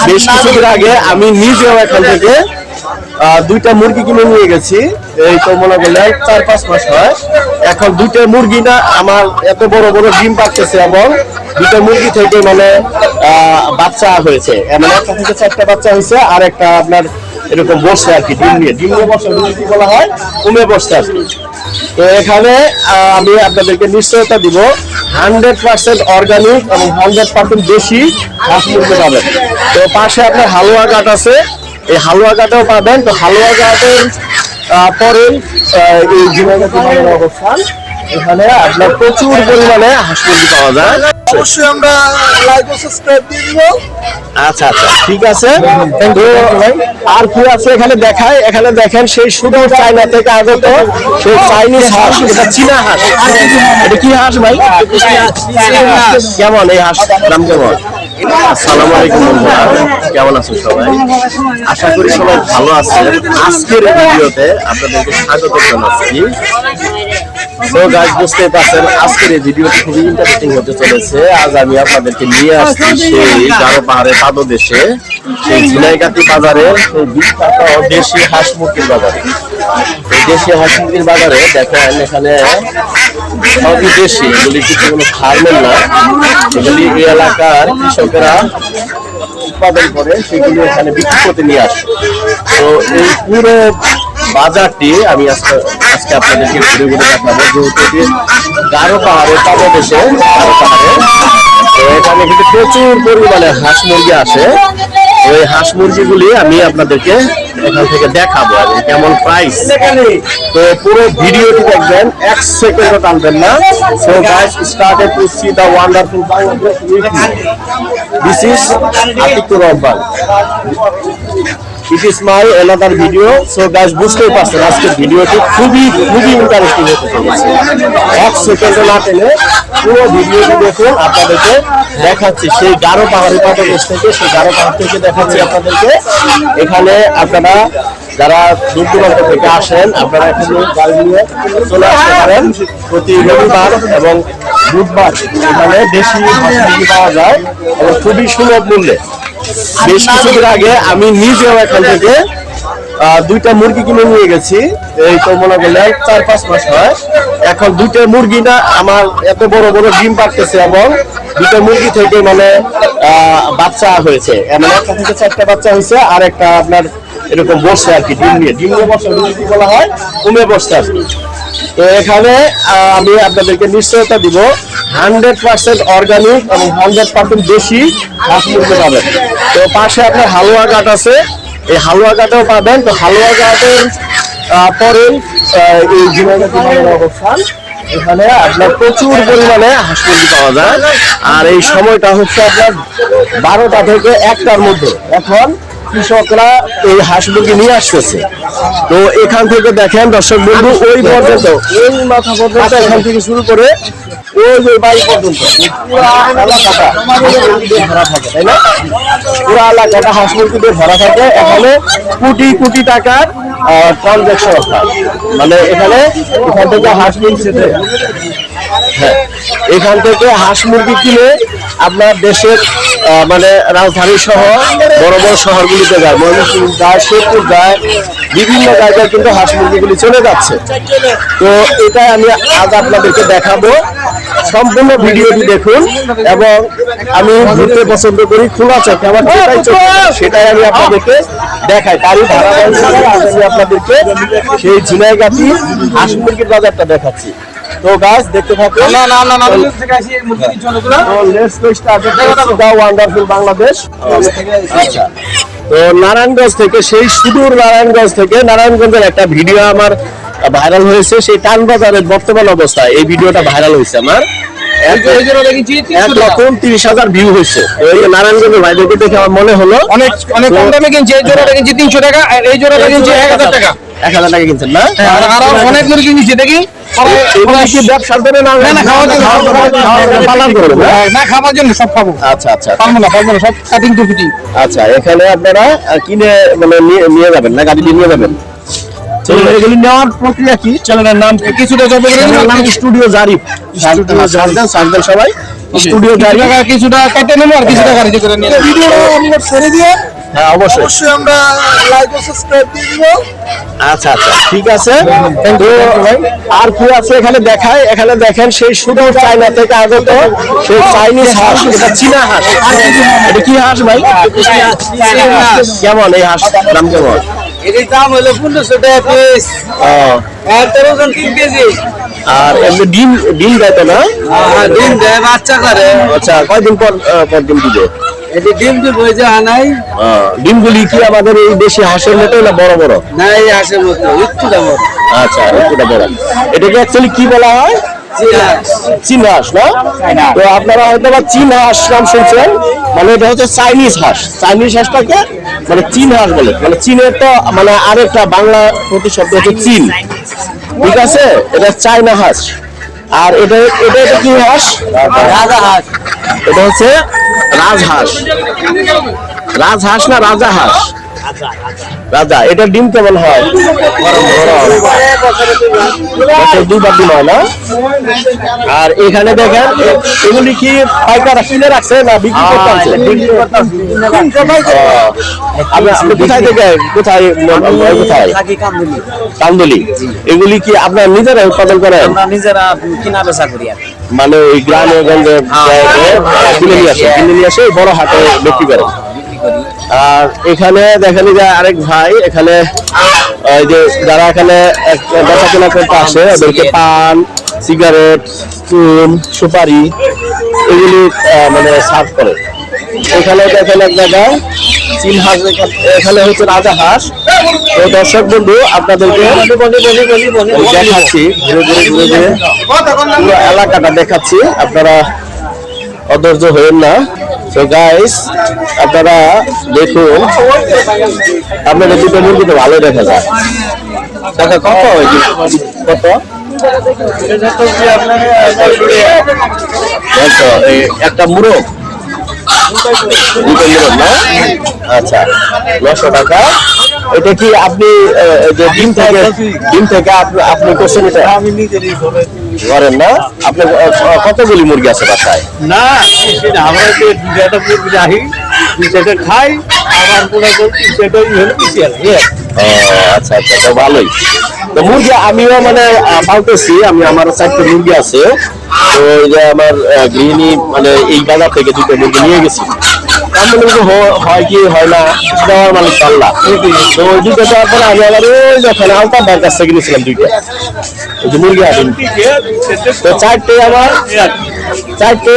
বেশ কিছুদিন আগে আমি নিজেও এখান থেকে দুইটা মুরগি কিনে নিয়ে গেছি। এই তো মনে করলেন 4-5 মাস হয় এখন। দুইটা মুরগি না আমার এত বড় বড় ডিম পাচ্ছে এবং দুইটা মুরগি থেকে মানে বাচ্চা হয়েছে, মানে একটা থেকে 4টা বাচ্চা হয়েছে আর একটা আপনার এরকম বসছে আর কি, ডিম নিয়ে বসে কি বলা হয়, কমে বসছে আর কি। তো এখানে আমি আপনাদেরকে নিশ্চয়তা দিব 100% অর্গানিক এবং 100% দেশি হাঁস মুরগি পাবেন। তো পাশে আপনার হালুয়া ঘাট আছে, এই হালুয়া ঘাটেও পাবেন। তো হালুয়া ঘাটের পরে এই ঝিনাইগাতি বাজারের অবস্থান, এখানে আপনার প্রচুর পরিমাণে হাঁস মুরগি পাওয়া যায়। অবশ্যই আমরা লাইক ও সাবস্ক্রাইব দিয়ে দিব। আচ্ছা আচ্ছা ঠিক আছে। আর কি আছে এখানে দেখায়, এখানে দেখেন সেই শুধু চায়না থেকে আগত সেই চাইনিজ হাঁস, এটা চীনা হাঁস। এটা কি হাঁস ভাই? কেমন এই হাঁস দাম কেমন? আসসালামু আলাইকুম বন্ধুরা, কেমন আছেন সবাই? আশা করি সবাই ভালো আছেন। আজকের এই ভিডিওতে আপনাদেরকে স্বাগত জানাচ্ছি। তো গাইস বুঝতেই পারছেন আজকের এই ভিডিওটি খুবই ইন্টারেস্টিং হতে চলেছে। আজ আমি আপনাদেরকে নিয়ে আসছি সেই গারো পাহাড়ের পাদদেশে, সেই ঝিনাইগাতি বাজারের সেই বিখ্যাত দেশি হাঁস মুরগির বাজারে। এই দেশি হাঁস মুরগির বাজারে দেখেন এখানে সবই দেশি, এগুলি কিছু কোনো ফার্মের না, এগুলি এই এলাকার কৃষকেরা উৎপাদন করে সেগুলি এখানে বিক্রি করতে নিয়ে আসে। তো এই পুরো বাজারটি আমি আজকে আপনাদেরকে ঘুরে ঘুরে দেখাবো, যেহেতু গারো পাহাড়ের পাদদেশে, গারো পাহাড়ে তো এখানে কিন্তু প্রচুর পরিমাণে হাঁস মুরগি আসে। ওই হাঁস মুরগিগুলি আমি আপনাদেরকে এখান থেকে দেখাবো এবং কেমন প্রাইস। তো পুরো ভিডিওটি দেখবেন, 1 সেকেন্ডও টানবেন না। So guys started to see the wonderful Bangladesh with me. This is Atiqur Rahman. It is my another video. So guys বুঝতেই পারছেন আজকের ভিডিওটি খুবই ইন্টারেস্টিং হতে চলেছে। 1 সেকেন্ডও না টেনে পুরো ভিডিওটি দেখুন। আপনাদেরকে দেখাচ্ছি সেই গারো পাহাড়ি পাদদেশ থেকে, সেই গারো পাহাড় থেকে দেখাচ্ছি আপনাদেরকে। এখানে আপনারা যারা দূর দূরান্ত থেকে আসেন, আপনারা এখানে গাড়ি নিয়ে চলে আসতে পারেন। প্রতি রবিবার এবং বুধবার এখানে দেশি হাঁস মুরগি পাওয়া যায় এবং খুবই সুলভ মূল্যে। বেশ কিছুদিন আগে আমি নিজেও এখান থেকে দুইটা মুরগি কিনে নিয়ে গেছি। এই তো মনে করলেন 4-5 মাস হয় এখন। দুইটা মুরগি না আমার এত বড় বড় ডিম পাচ্ছে এবং দুইটা মুরগি থেকে মানে বাচ্চা হয়েছে, মানে একটা থেকে 4টা বাচ্চা হয়েছে আর একটা আপনার এরকম বসছে আর কি, ডিম নিয়ে বসে কি বলা হয়, কমে বসছে আর কি। তো এখানে আমি আপনাদেরকে নিশ্চয়তা দিব 100% অর্গানিক এবং 100% দেশি হাঁস মুরগি পাবেন। তো পাশে আপনার হালুয়া ঘাট আছে, এই হালুয়া ঘাটেও পাবেন। তো হালুয়া ঘাটের পরে এই ঝিনাইগাতি বাজারের অবস্থান, এখানে আপনার প্রচুর পরিমাণে হাঁস মুরগি পাওয়া যায়। আর এই সময়টা হচ্ছে আপনার 12টা থেকে 1টার মধ্যে। এখন কৃষকরা এই হাঁস মুরগি নিয়ে আসতেছে। তো এখান থেকে দেখেন দর্শক বন্ধু, ওই পর্যন্ত, ওই মাথা পর্যন্ত, এখান থেকে শুরু করে ওই যে বাড়ি পর্যন্ত পুরো এলাকাটা ভরা থাকে, তাই না? পুরো এলাকাটা হাঁস মুরগি দিয়ে ভরা থাকে। এখানে কোটি টাকার ট্রানজাকশন হয়, মানে এখান থেকে হাঁস মুরগি, হ্যাঁ এখান থেকে হাঁস মুরগি কিনে আপনার দেশের মানে রাজধানী সহ বড় বড় শহরগুলিতে যায়, ময়মনসিংহ যায়, শেরপুর যায়, বিভিন্ন জায়গায় কিন্তু হাঁস মুরগিগুলি চলে যাচ্ছে। তো এটাই আমি আজ আপনাদেরকে দেখাবো। সম্পূর্ণ ভিডিওটি দেখুন এবং আমি ঘুরতে পছন্দ করি খোলা চোখে, আমার যেটাই চোখে সেটাই আমি আপনাদেরকে দেখাই। তারই ধারাবাহিকভাবে আজ আমি আপনাদেরকে সেই ঝিনাইগাতি হাঁস মুরগির বাজারটা দেখাচ্ছি। তো গাছ দেখতে থাকুন। ওয়ান্ডারফুল বাংলাদেশ। আচ্ছা, তো নারায়ণগঞ্জ থেকে, সেই সুদূর নারায়ণগঞ্জের একটা ভিডিও আমার ভাইরাল হয়েছে, সেই টান বাজারের বর্তমান অবস্থা। এই ভিডিওটা ভাইরাল হয়েছে আমার 1,30,000 ভিউ হয়েছে। নারায়ণগঞ্জের ভাইদেরকে দেখে আমার মনে হলো অনেক কম দামে কিনছে। এই জোড়াটা কিনছি 300 টাকা, আর এই জোড়াটা কিনছি 1000 টাকা। 1000 টাকা কিনছেন না? আর অনেক করে কিনছি দেখি। ব্যবসার জন্য না, খাবার জন্য সব খাবো। আচ্ছা আচ্ছা, সব কাটিং টু ফিটিং। আচ্ছা, এখানে আপনারা কিনে মানে নিয়ে যাবেন না, গাড়ি নিয়ে যাবেন? এগুলি নেওয়ার প্রক্রিয়া কি? চ্যানেলের নাম কিছুটা স্টুডিও জারিফ, সবাই স্টুডিও গাড়ি কিছুটা কেটে নেবো আর কিছুটা গাড়িতে করে নিয়ে নেবো। ভিডিও আমরা ছেড়ে দিয়ে হ্যাঁ অবশ্যই। অবশ্যই আমরা লাইক ও সাবস্ক্রাইব দিয়ে দিব। আচ্ছা আচ্ছা ঠিক আছে। তো আর কি আছে এখানে দেখায়, এখানে দেখেন সেই শুধু চায়না থেকে আগত সেই চাইনিজ হাঁস, এটা চীনা হাঁস। এটা কি হাঁস ভাই? কেমন এই হাঁস দাম কেমন? এটির দাম হলো 1500 টাকা পিস, ও, আর তার ওজন 3 কেজি। আর এমনি ডিম ডিম দেয় তো না? ডিম দেয়, বাচ্চা করে। আচ্ছা কয়দিন পর পর ডিম দিবে? এটি ডিম দিয়ে বইছে আনাই ডিমগুলি কি আমাদের এই দেশি হাঁসের মতো না বড় বড়? না, এই হাঁসের মতো একটু দাম। আচ্ছা একটুটা বড়। এটাকে অ্যাকচুয়ালি কি বলা হয়? চীন হাঁস না? তো আপনারা হয়তো বা চীন হাঁস নাম শুনছেন, মানে এটা হচ্ছে চাইনিজ হাঁস। চাইনিজ হাঁসটাকে মানে চীন হাঁস বলে, মানে চীনের তো মানে আরেকটা বাংলা প্রতিশব্দ হচ্ছে চীন, ঠিক আছে? এটা চাইনা হাঁস। আর এটা এটা এটা কি হাঁস? রাজা হাঁস। এটা হচ্ছে রাজহাঁস। রাজহাঁস না রাজা হাঁস? রাজা। এটা ডিম কেমন হয়? বছরে 2 বার ডিম হয় না? আর এখানে দেখেন এগুলি কি পাইকাররা কিনে রাখছে না বিক্রি করতে আছে? আপনি কোথায় থেকে কোথায় কোথায়? কান্দুলি। এগুলি কি আপনার নিজেরা উৎপাদন করেন? আমরা নিজেরা কিনা বেচা করি আর মানে ওই গ্রামে গঞ্জে কিনে নিয়ে আসে বড় হাটে বিক্রি করে। আর এখানে দেখেন যে আরেক ভাই এখানে ওই যে যারা এখানে বেচাকেনা করতে আসে ওদেরকে পান, সিগারেট, চুন, সুপারি এগুলি মানে সার্ভ করে। এখানে দেখেন এক জায়গায় চীন হাঁস, এখানে হচ্ছে রাজা হাঁস। তো দর্শক বন্ধু আপনাদেরকে দেখাচ্ছি ঘুরে ঘুরে ঘুরে ঘুরে পুরো এলাকাটা দেখাচ্ছি, আপনারা অধৈর্য হবেন না। তো গাইস আপনারা দেখুন, আপনাদের দুটো মুরগি তো ভালো দেখা যায়। টাকা কত কত? একটা মুরগ, দুটো মুরগ না? আচ্ছা 900 টাকা। এটা কি আপনি যে ডিম থেকে আপনি করছেন এটা? আমি নিজেরই করেন না? আপনার কতগুলি মুরগি আছে বাসায়? না, আমরা যে দুটা মুরগি রাখি, সেটা খাই, আমার মনে করছি সেটাই হলো বিশাল। আচ্ছা আচ্ছা, তো ভালোই। তো মুরগি আমিও মানে পালতেছি, আমি আমার 4টা মুরগি আছে। তো এই যে আমার গৃহিণী মানে এই বাজার থেকে 2টা মুরগি নিয়ে গেছি। আমার মনে হয় কি হয় না সেটা আমার মালিক পাল্লা। তো ওই 2টা দেওয়ার পরে আমি আবার ওই যখন আলতার কাছ থেকে নিয়েছিলাম 2টা ওই যে মুরগি আদিন। তো 4টে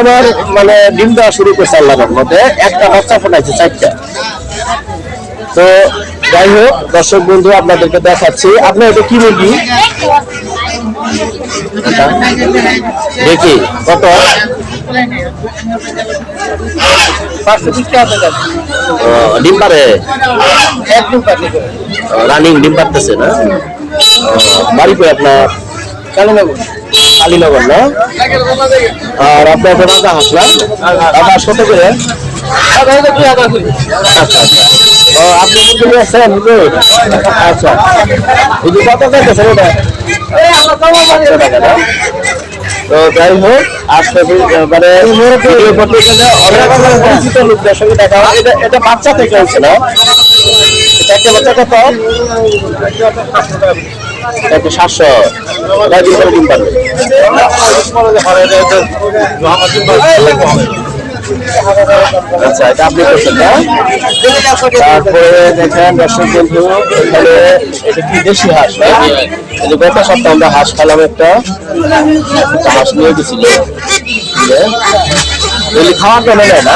আমার মানে ডিম দেওয়া শুরু করছে আল্লাহর মধ্যে। একটা বাচ্চা ফোটাইছে 4টা। তো যাই হোক দর্শক বন্ধু আপনাদেরকে দেখাচ্ছি। আপনার এটা কি মুরগি দেখি কত? 520 টাকা। ডিম পারে? রানিং ডিম পারতেছে না? বাড়ি কই আপনার? কালীনগর না? আর আপনার তো রাজা হাঁস না? রাজা হাঁস কত করে? আচ্ছা আচ্ছা। ও আপনি মুরগি নিয়ে আসছেন? আচ্ছা এই যে কত চাইতেছেন এটা? 500 টাকা না? তো যাই হোক আজকে মানে ভিডিও করতে গেলে অনেক পরিচিত লোকদের সঙ্গে দেখা হয়। এটা বাচ্চা থেকে হচ্ছে না? এটা একটা বাচ্চা কত? 700 ডিম পারবে। আচ্ছা এটা আপনি করছেন না? তারপরে দেখেন দর্শক বন্ধু এখানে এটা কি দেশি হাঁস না? এই যে গত সপ্তাহে আমরা হাঁস খেলাম, একটা হাঁস নিয়ে গেছিল খাওয়ার জন্য নেয় না?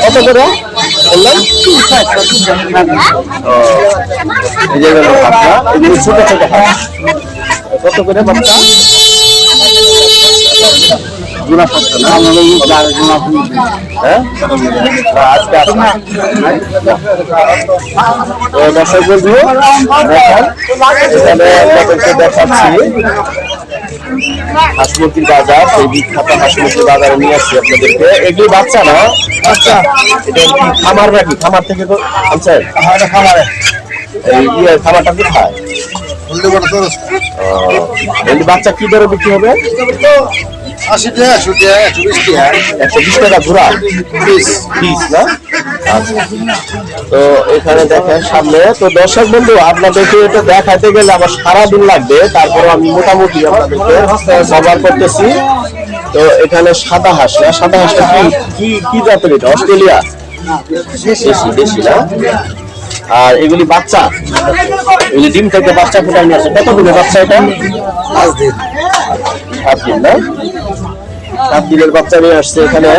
কত করে বললাম? এই যে ছোট ছোট হাঁস কত করে বাচ্চা? দর্শক বন্ধু দেখাচ্ছি হাঁস মুরগির বাজার, সেই বিখ্যাত হাঁস মুরগির বাজারে নিয়ে আসছি আপনাদেরকে। এগুলি বাচ্চা না? আচ্ছা এটা কি খামার নাকি? খামার থেকে আনছেন? খামারে। খামারটা কোথায়? এই বাচ্চা কি দরে বিক্রি হবে? 80 টাকা 120 টাকা 120 টাকা জোড়া পিস না? আচ্ছা। তো এখানে দেখেন সামনে তো দর্শক বন্ধু আপনাদেরকে এটা দেখাতে গেলে আমার সারাদিন লাগবে, তারপরে আমি মোটামুটি আপনাদেরকে কভার করতেছি। তো এখানে সাদা হাঁস না, সাদা হাঁসটা কি জাতের? এটা অস্ট্রেলিয়া দেশি না? আর এগুলি বাচ্চা, এগুলি ডিম থেকে বাচ্চা ফুটাই নিয়ে আসে। কত দিনের বাচ্চা এটা? 5 দিন 7 দিন না? 7 দিনের বাচ্চা নিয়ে আসছে এখানে।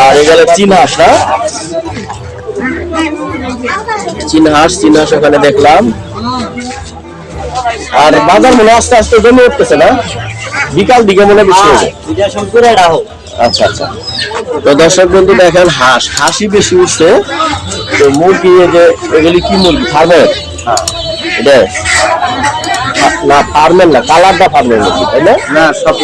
আর এখানে চীন হাঁস না, চীন হাঁস ওখানে দেখলাম। আর বাজার মনে আস্তে আস্তে জমে উঠতেছে না? বিকাল দিকে মনে বেশি হবে। আচ্ছা আচ্ছা। তো দর্শক বন্ধু দেখেন হাঁসই বেশি উঠছে। তো মুরগি এগুলি কি মুরগি? ফার্মের? এটা না ফার্মের না, কালারটা ফার্মের মুরগি তাই না? না সব